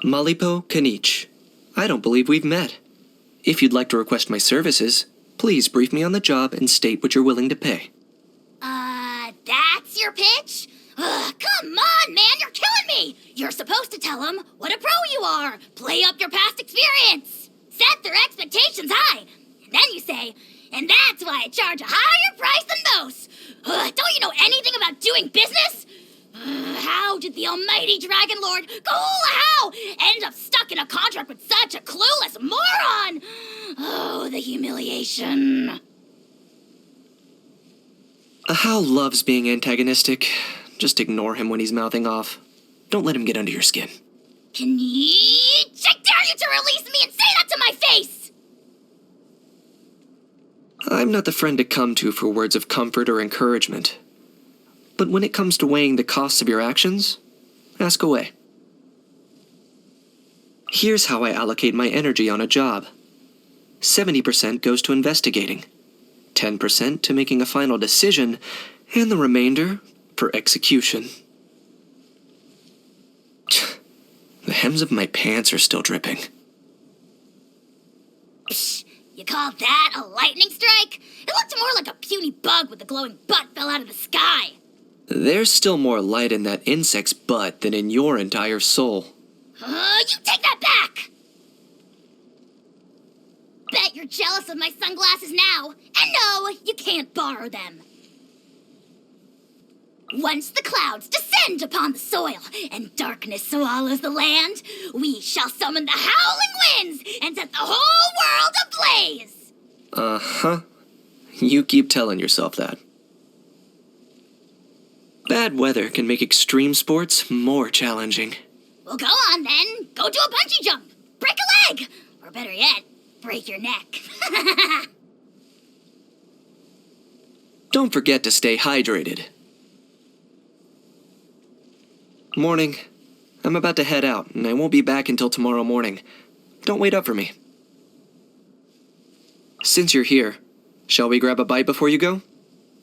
Malipo Kinich. I don't believe we've met. If you'd like to request my services, please brief me on the job and state what you're willing to pay. That's your pitch? Ugh, come on, man, you're killing me! You're supposed to tell them what a pro you are, play up your past experience, set their expectations high, and then you say, and that's why I charge a higher price than most. Don't you know anything about doing business? How did the almighty Dragon Lord Kahula end up stuck in a contract with such a clueless moron? Oh, the humiliation. How loves being antagonistic. Just ignore him when he's mouthing off. Don't let him get under your skin. Kinich, I dare you to release me and say that to my face! I'm not the friend to come to for words of comfort or encouragement. But when it comes to weighing the costs of your actions, ask away. Here's how I allocate my energy on a job. 70% goes to investigating, 10% to making a final decision, and the remainder for execution. The hems of my pants are still dripping. Psh, you call that a lightning strike? It looked more like a puny bug with a glowing butt fell out of the sky. There's still more light in that insect's butt than in your entire soul. You take that back! Bet you're jealous of my sunglasses now. And no, you can't borrow them. Once the clouds descend upon the soil and darkness swallows the land, we shall summon the howling winds and set the whole world ablaze! Uh-huh. You keep telling yourself that. Bad weather can make extreme sports more challenging. Well, go on then. Go do a bungee jump. Break a leg. Or better yet, break your neck. Don't forget to stay hydrated. Morning. I'm about to head out, and I won't be back until tomorrow morning. Don't wait up for me. Since you're here, shall we grab a bite before you go?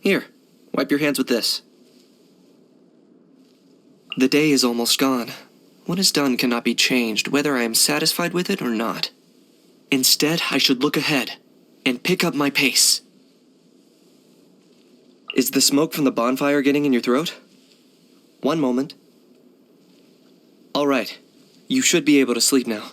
Here, wipe your hands with this. The day is almost gone. What is done cannot be changed, whether I am satisfied with it or not. Instead, I should look ahead and pick up my pace. Is the smoke from the bonfire getting in your throat? One moment. All right. You should be able to sleep now.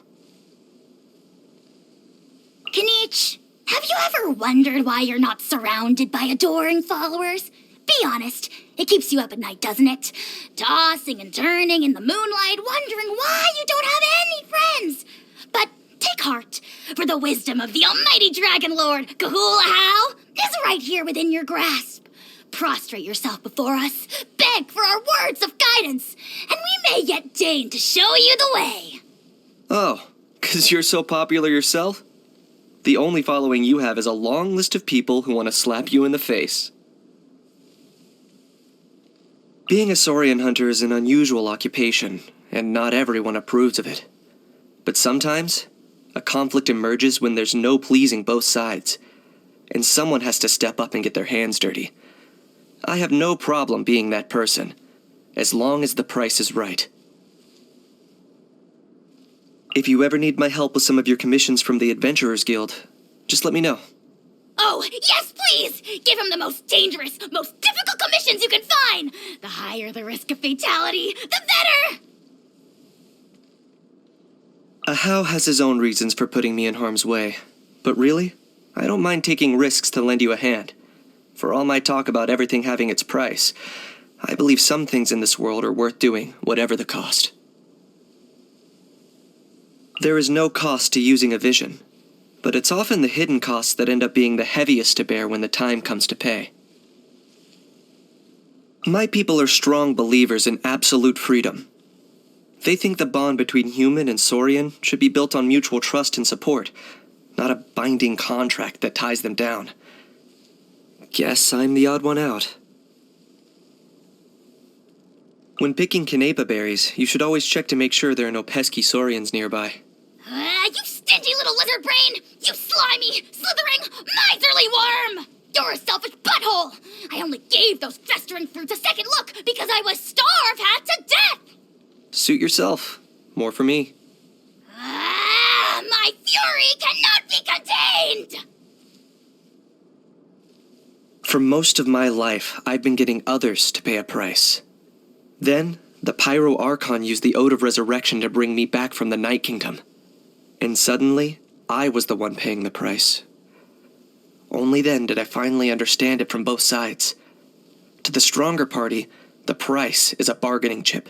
Kinich, have you ever wondered why you're not surrounded by adoring followers? Be honest, it keeps you up at night, doesn't it? Tossing and turning in the moonlight, wondering why you don't have any friends. But take heart, for the wisdom of the almighty Dragon Lord, Kahula, is right here within your grasp. Prostrate yourself before us, beg for our words of guidance, and we may yet deign to show you the way. Oh, 'cause you're so popular yourself? The only following you have is a long list of people who want to slap you in the face. Being a Saurian hunter is an unusual occupation, and not everyone approves of it. But sometimes, a conflict emerges when there's no pleasing both sides, and someone has to step up and get their hands dirty. I have no problem being that person, as long as the price is right. If you ever need my help with some of your commissions from the Adventurers Guild, just let me know. Oh, yes, please! Give him the most dangerous, most difficult commissions you can find! The higher the risk of fatality, the better! Ahau has his own reasons for putting me in harm's way, but really, I don't mind taking risks to lend you a hand. For all my talk about everything having its price, I believe some things in this world are worth doing, whatever the cost. There is no cost to using a vision, but it's often the hidden costs that end up being the heaviest to bear when the time comes to pay. My people are strong believers in absolute freedom. They think the bond between human and Saurian should be built on mutual trust and support, not a binding contract that ties them down. Guess I'm the odd one out. When picking Kinepa berries, you should always check to make sure there are no pesky Saurians nearby. You stingy little lizard brain! You slimy, slithering, miserly worm! You're a selfish butthole! I only gave those festering fruits a second look because I was starved half to death! Suit yourself. More for me. For most of my life, I've been getting others to pay a price. Then, the Pyro Archon used the Ode of Resurrection to bring me back from the Night Kingdom. And suddenly, I was the one paying the price. Only then did I finally understand it from both sides. To the stronger party, the price is a bargaining chip.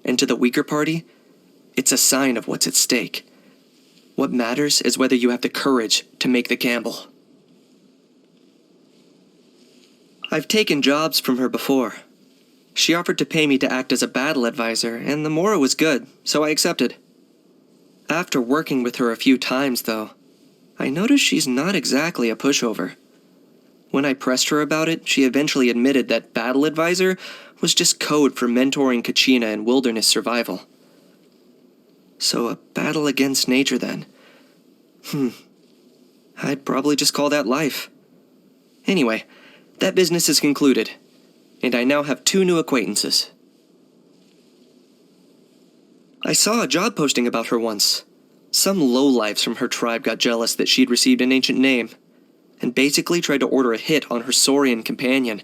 And to the weaker party, it's a sign of what's at stake. What matters is whether you have the courage to make the gamble. I've taken jobs from her before. She offered to pay me to act as a battle advisor, and the morrow was good, so I accepted. After working with her a few times, though, I noticed she's not exactly a pushover. When I pressed her about it, she eventually admitted that battle advisor was just code for mentoring Kachina in wilderness survival. So a battle against nature, then. I'd probably just call that life. Anyway, that business is concluded, and I now have 2 new acquaintances. I saw a job posting about her once. Some lowlifes from her tribe got jealous that she'd received an ancient name, and basically tried to order a hit on her Saurian companion.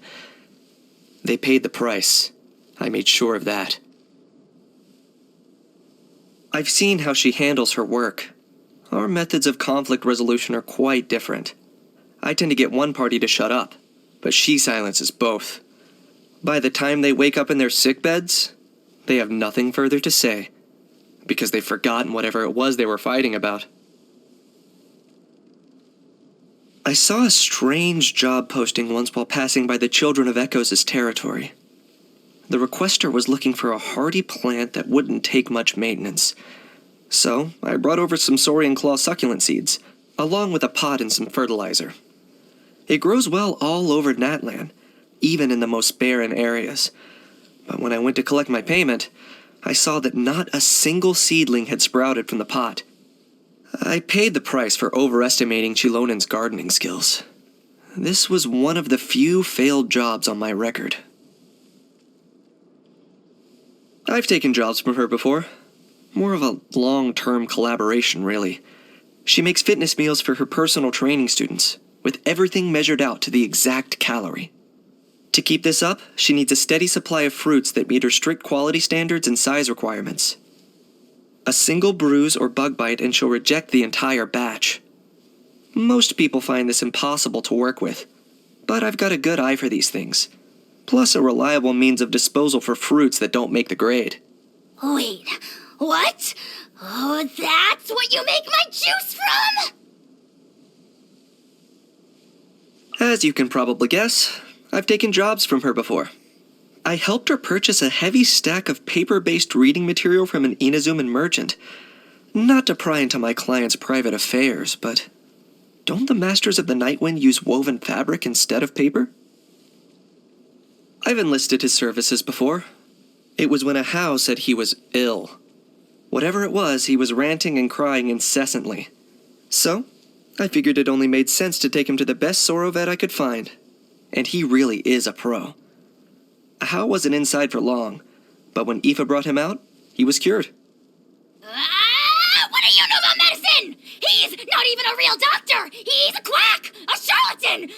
They paid the price. I made sure of that. I've seen how she handles her work. Our methods of conflict resolution are quite different. I tend to get one party to shut up, but she silences both. By the time they wake up in their sickbeds, they have nothing further to say, because they've forgotten whatever it was they were fighting about. I saw a strange job posting once while passing by the Children of Echoes' territory. The requester was looking for a hardy plant that wouldn't take much maintenance. So, I brought over some Saurian claw succulent seeds, along with a pot and some fertilizer. It grows well all over NATLAN, even in the most barren areas. But when I went to collect my payment, I saw that not a single seedling had sprouted from the pot. I paid the price for overestimating Chilonen's gardening skills. This was one of the few failed jobs on my record. I've taken jobs from her before. More of a long-term collaboration, really. She makes fitness meals for her personal training students, with everything measured out to the exact calorie. To keep this up, she needs a steady supply of fruits that meet her strict quality standards and size requirements. A single bruise or bug bite and she'll reject the entire batch. Most people find this impossible to work with, but I've got a good eye for these things. Plus a reliable means of disposal for fruits that don't make the grade. Wait, what? Oh, that's what you make my juice from? As you can probably guess, I've taken jobs from her before. I helped her purchase a heavy stack of paper-based reading material from an Inazuman merchant. Not to pry into my client's private affairs, but don't the Masters of the Nightwind use woven fabric instead of paper? I've enlisted his services before. It was when a Hao said he was ill. Whatever it was, he was ranting and crying incessantly. So, I figured it only made sense to take him to the best Soro vet I could find. And he really is a pro. Hao wasn't inside for long, but when Aoife brought him out, he was cured. What do you know about medicine? He's not even a real doctor! He's a quack! A charlatan!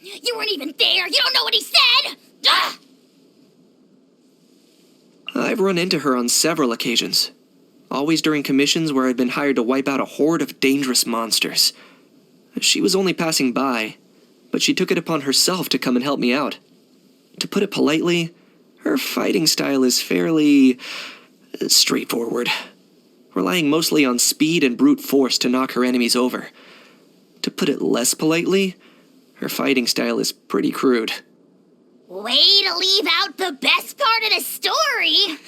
You weren't even there! You don't know what he said! I've run into her on several occasions. Always during commissions where I'd been hired to wipe out a horde of dangerous monsters. She was only passing by, but she took it upon herself to come and help me out. To put it politely, her fighting style is fairly straightforward, relying mostly on speed and brute force to knock her enemies over. To put it less politely, her fighting style is pretty crude. Way to leave out the best part of the story!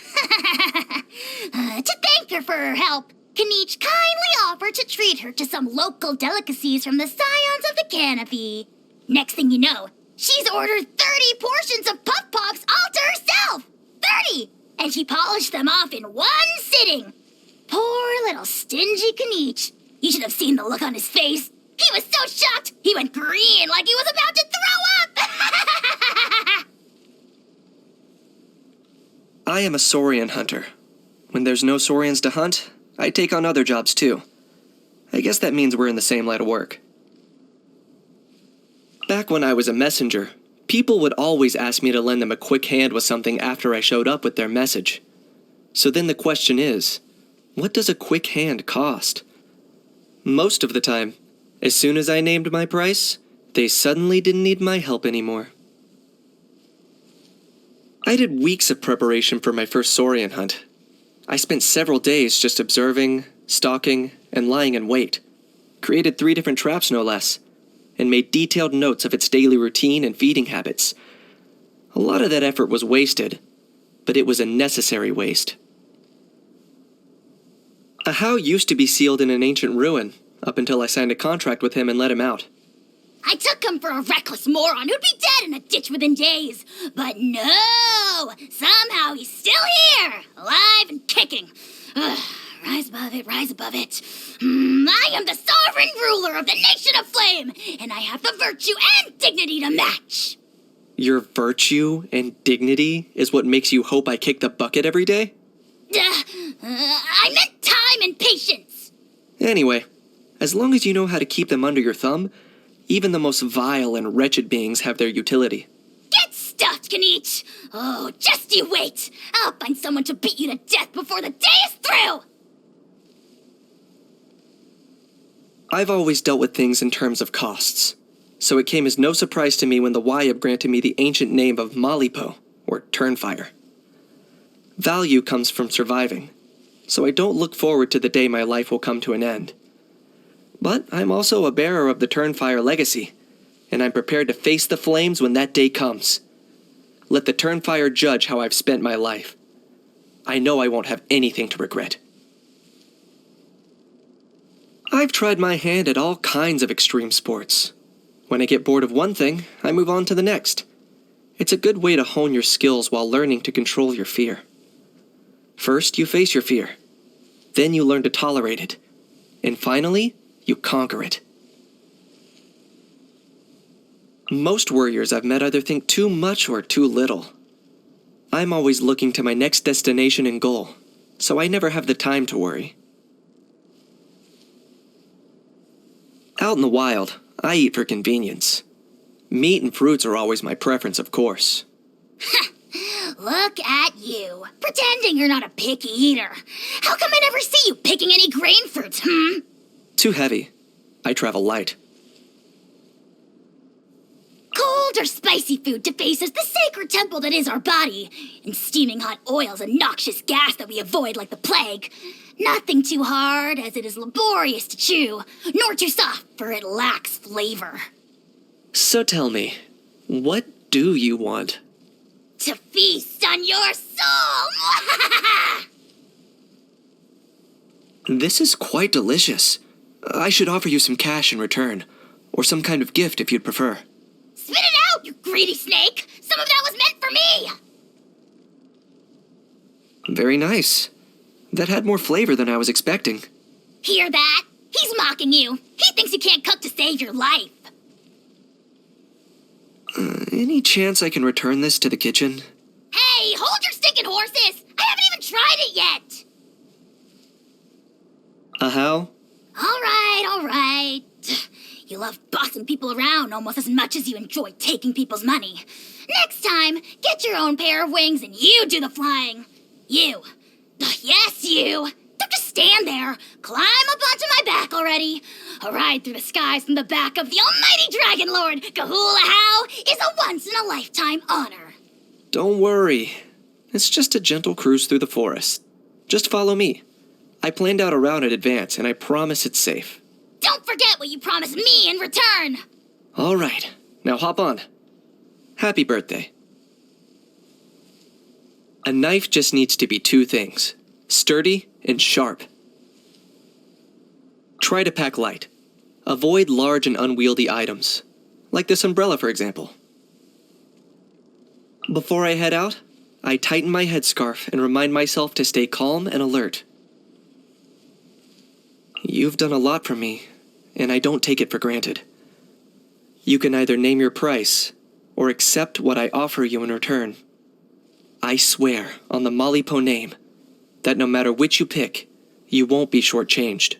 To thank her for her help, Kinich kindly offered to treat her to some local delicacies from the scions of the canopy. Next thing you know, she's ordered 30 portions of Puff Pops all to herself! 30! And she polished them off in one sitting. Poor little stingy Kinich. You should have seen the look on his face. He was so shocked, he went green like he was about to throw up! I am a Saurian hunter. When there's no Saurians to hunt, I take on other jobs too. I guess that means we're in the same line of work. Back when I was a messenger, people would always ask me to lend them a quick hand with something after I showed up with their message. So then the question is, what does a quick hand cost? Most of the time, as soon as I named my price, they suddenly didn't need my help anymore. I did weeks of preparation for my first Saurian hunt. I spent several days just observing, stalking, and lying in wait. Created 3 different traps no less, and made detailed notes of its daily routine and feeding habits. A lot of that effort was wasted, but it was a necessary waste. A How used to be sealed in an ancient ruin, up until I signed a contract with him and let him out. I took him for a reckless moron who'd be dead in a ditch within days. But no! Somehow he's still here, alive and kicking. Ugh, rise above it, rise above it. I am the sovereign ruler of the nation of flame, and I have the virtue and dignity to match. Your virtue and dignity is what makes you hope I kick the bucket every day? I meant time and patience. Anyway, as long as you know how to keep them under your thumb, even the most vile and wretched beings have their utility. Get stuffed, Kinich! Oh, just you wait! I'll find someone to beat you to death before the day is through! I've always dealt with things in terms of costs, so it came as no surprise to me when the Wyab granted me the ancient name of Malipo, or Turnfire. Value comes from surviving, so I don't look forward to the day my life will come to an end. But I'm also a bearer of the Turnfire legacy, and I'm prepared to face the flames when that day comes. Let the Turnfire judge how I've spent my life. I know I won't have anything to regret. I've tried my hand at all kinds of extreme sports. When I get bored of one thing, I move on to the next. It's a good way to hone your skills while learning to control your fear. First, you face your fear. Then you learn to tolerate it. And finally, you conquer it. Most warriors I've met either think too much or too little. I'm always looking to my next destination and goal, so I never have the time to worry. Out in the wild, I eat for convenience. Meat and fruits are always my preference, of course. Look at you, pretending you're not a picky eater. How come I never see you picking any grain fruits, Too heavy. I travel light. Cold or spicy food defaces the sacred temple that is our body, and steaming hot oils and noxious gas that we avoid like the plague. Nothing too hard, as it is laborious to chew, nor too soft, for it lacks flavor. So tell me, what do you want? To feast on your soul! This is quite delicious. I should offer you some cash in return, or some kind of gift if you'd prefer. Spit it out, you greedy snake! Some of that was meant for me! Very nice. That had more flavor than I was expecting. Hear that? He's mocking you. He thinks you can't cook to save your life. Any chance I can return this to the kitchen? Hey, hold your stinking horses! I haven't even tried it yet! How? All right. You love bossing people around almost as much as you enjoy taking people's money. Next time, get your own pair of wings and you do the flying. You. Yes, you. Don't just stand there. Climb up onto my back already. A ride through the skies from the back of the almighty Dragon Lord, Kahula How, is a once-in-a-lifetime honor. Don't worry. It's just a gentle cruise through the forest. Just follow me. I planned out a route in advance, and I promise it's safe. Don't forget what you promised me in return. All right. Now hop on. Happy birthday. A knife just needs to be 2 things: sturdy and sharp. Try to pack light. Avoid large and unwieldy items, like this umbrella, for example. Before I head out, I tighten my headscarf and remind myself to stay calm and alert. You've done a lot for me, and I don't take it for granted. You can either name your price, or accept what I offer you in return. I swear, on the Malipo name, that no matter which you pick, you won't be shortchanged.